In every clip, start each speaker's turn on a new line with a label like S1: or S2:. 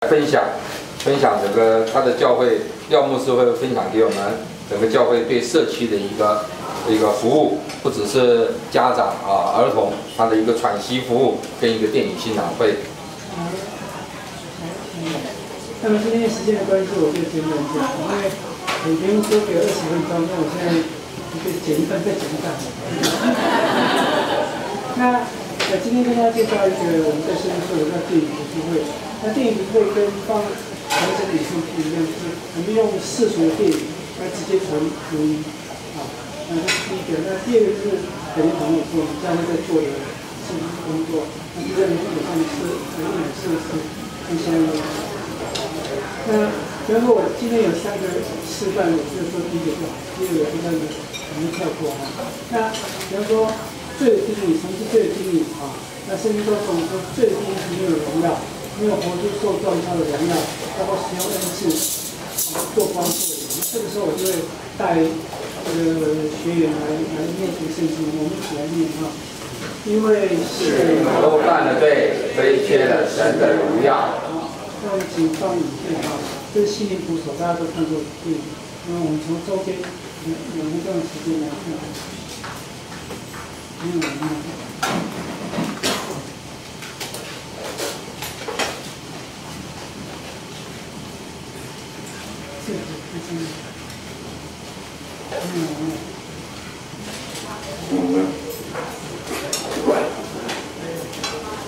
S1: 分享整个他的教会廖牧师会分享给我们整个教会对社区的一个服务，不只是家长儿童他的一个喘息服务跟一个电影欣赏会。
S2: 那么今天时间的关系，我就简短讲，因为每天都给20分钟，那我现在就减1分，再减1半。那今天跟大家介绍一个我们在深圳做的叫电影读书会。那电影读书会跟放传承演出不一样，就是我们用世俗的电影来直接传福音那这是第一个。那第二个就是等于朋友说，我们教会在做的圣经工作，那第二个基本上是设施跟相应的。那比方说，我今天有3个示范，我就说第一个就好，第二个就我们跳过那比方说，罪的定义，什么是罪的定义那圣经中说罪的定义是没有荣耀，没有活出受造他的荣耀，包括使用恩赐做光做盐。这个时候我就会带这个学员来念读圣经，我们一起来念因为是
S1: 都犯了罪，亏缺了神的荣耀。
S2: 那我们请放影片这是心灵捕手，大家都看过电影。那我们从周边有一段时间来看。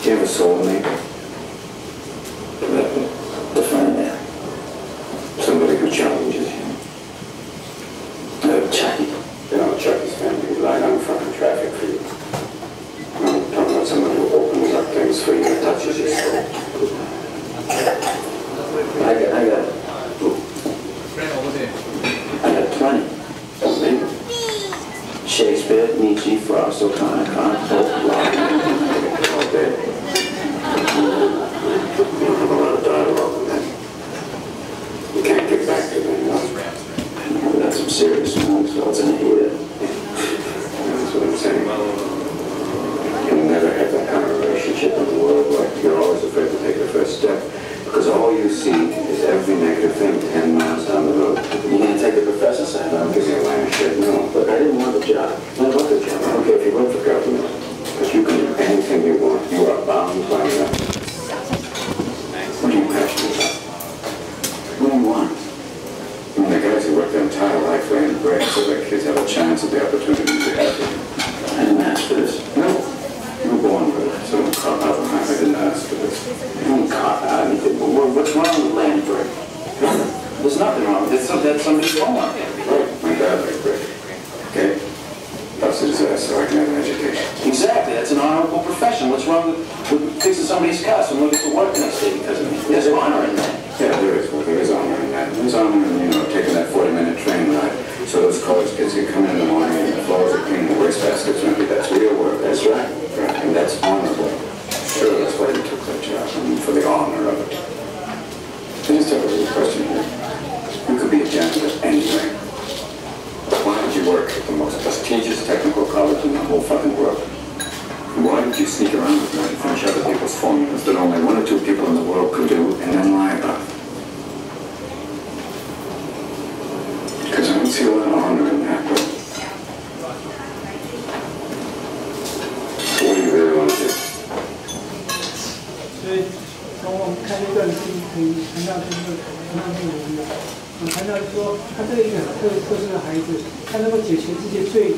S3: Do you have a soulmate? Define that. Somebody who challenges you. Chucky. You know, Chucky's family lied on front of traffic for you. I'm talking about someone who opens up things for you and touches your soul. I got plenty. Maybe. Shakespeare, Nietzsche, Frost, O'Connor, Kant, Pope, Locke. All day. You don't have a lot of dialogue with them. You can't get back to them, no. That's some serious thoughts in here. That's what I'm saying. You'll never have that kind of relationship in the world. Like, you're always afraid to take the first step. Because all you see is every negative thing 10 miles down the road. You can't take the professor's side. I'll give you a line of shit. No, but I didn't want the job. I want the job. I don't care if you work for government. Because you can do anything you want. You are bound by that. What are you passionate about? What do you want? I mean, the guys who work their entire life laying bread so their kids have a chance at the opportunity to have it. I didn't ask for this. No. You were born with it. So don't cop out of I didn't ask for this. You don't cop out anything. Well, what's wrong with laying bread? There's nothing wrong with it. That's somebody's home. Right. My dad laid bread. Okay? Busted his ass so I can have an education. Exactly. That's an honorable profession. What's wrong with fixing somebody's car so nobody gets to work the next day because of me? There's honor in that. Yeah, there is. Well, there is honor in that. There's honor in, taking that 40-minute train ride so those college kids can come in the morning and the floors are clean and the wastebaskets are empty. That's real work. That's right. Right. And that's honorable. Sure, that's why you took that job. I mean, for the honor of it. I just have a little question here. You could be a janitor anyway. Why did you work at the most prestigious technical college in the whole fucking world? Why did you sneak around with me and finish other people's formulas that only 1 or 2 people in the world could do and then lie about? Because I don't see a lot of honor in that, but what do you really want to do?
S2: 所以从我们看这段经可以谈到就是谈到内容的，谈到就是说他这个一个很特殊的孩子，他能够解全世界最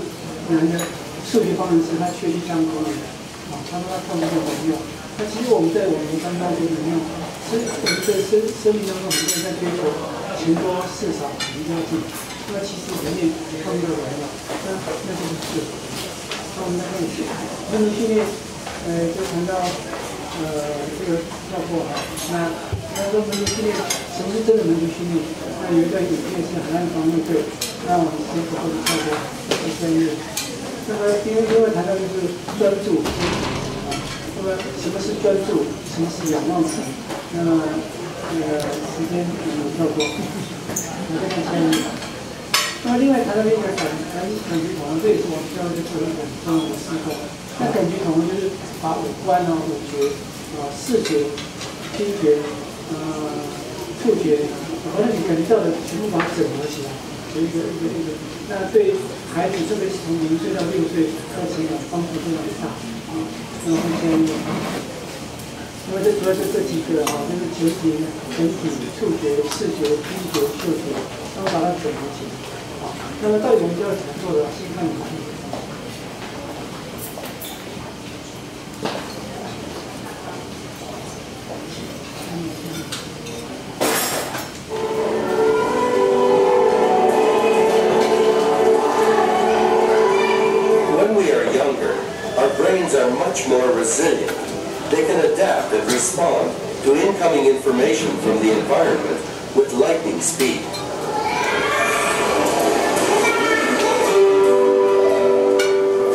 S2: 难的数学方程式，他却去当公务员他说他看不见朋友。那其实我们在我们当中里面，其实我们的生命当中很多人在追求钱多事少离家近，那其实里面看不到荣耀，那就是事。那我们来看一下人民训练，就谈到这个跳过那说门徒训练，什么是真的门徒训练？那有一段影片是海岸防卫队，那我们先不会跳过第3页。那么因为谈到就是专注，那么什么是专注？什么是仰望神？那么时间有跳过，我再看下一页。那么另外谈到一个感觉统合，这也是我们教会在做一个很重要的思考。那感觉统合就是把五官五觉视觉、听觉、触觉，反正你感觉到的全部把它整合起来，有一个。那对孩子，特别是从0岁到6岁，他的成长帮助非常大啊。那么现在，那么这主要是这几个啊，就是球形、整体、触觉、视觉、听觉、嗅觉，然后把它整合起来。好，那么到底我们要怎么做的？先看你们。
S4: Are much more resilient. They can adapt and respond to incoming information from the environment with lightning speed.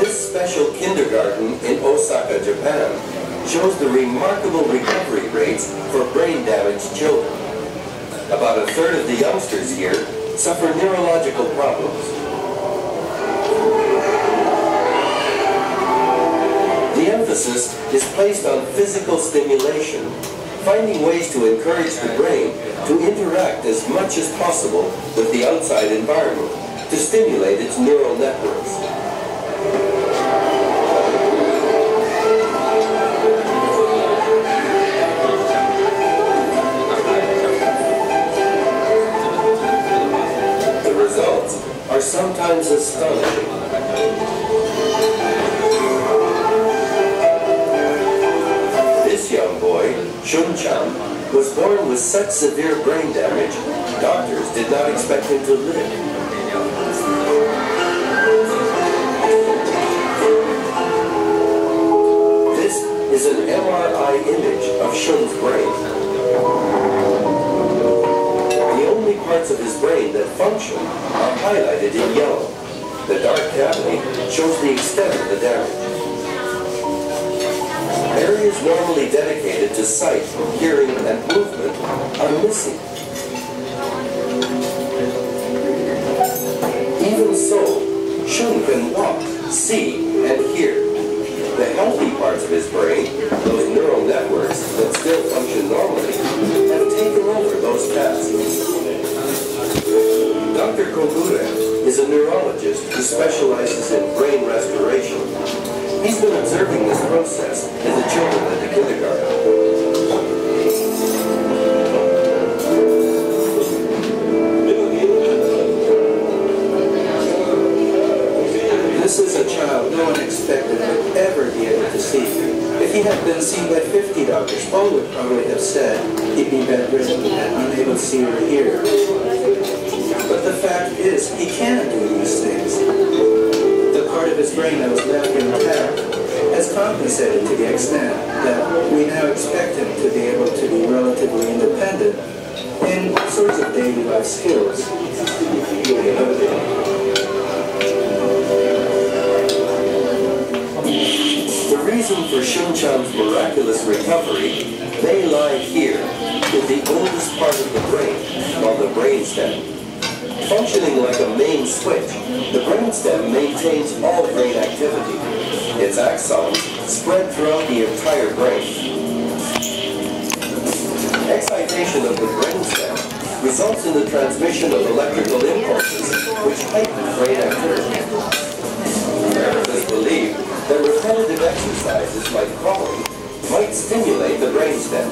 S4: This special kindergarten in Osaka, Japan, shows the remarkable recovery rates for brain-damaged children. About a third of the youngsters here suffer neurological problems. The emphasis is placed on physical stimulation, finding ways to encourage the brain to interact as much as possible with the outside environment to stimulate its neural networks. The results are sometimes astonishing. Young boy, Shun-chan, was born with such severe brain damage, doctors did not expect him to live. This is an MRI image of Shun's brain. The only parts of his brain that function are highlighted in yellow. The dark cavity shows the extent of the damage. Areas normally dedicated to sight, hearing, and movement are missing. Even so, Shun can walk, see, and hear. The healthy parts of his brain, those neural networks that still function normally, have taken over those tasks. Dr. Kogure is a neurologist who specializes in brain restoration. He's been observing this process in the children at the kindergarten.
S5: This is a child no one expected would ever be able to see. If he had been seen by 50 doctors, all would probably have said he'd be bedridden and unable to see or hear. But the fact is, he can do these things. The part of his brain that was left intact has compensated to the extent that we now expect him to be able to be relatively independent in all sorts of daily life skills.
S4: The reason for Shun-chan's miraculous recovery may lie here, in the oldest part of the brain, called the brainstem. Functioning like a main switch, the brainstem maintains all brain activity. Its axons spread throughout the entire brain. Excitation of the brainstem results in the transmission of electrical impulses, which heighten brain activity. Therapists believe that repetitive exercises like crawling might stimulate the brainstem.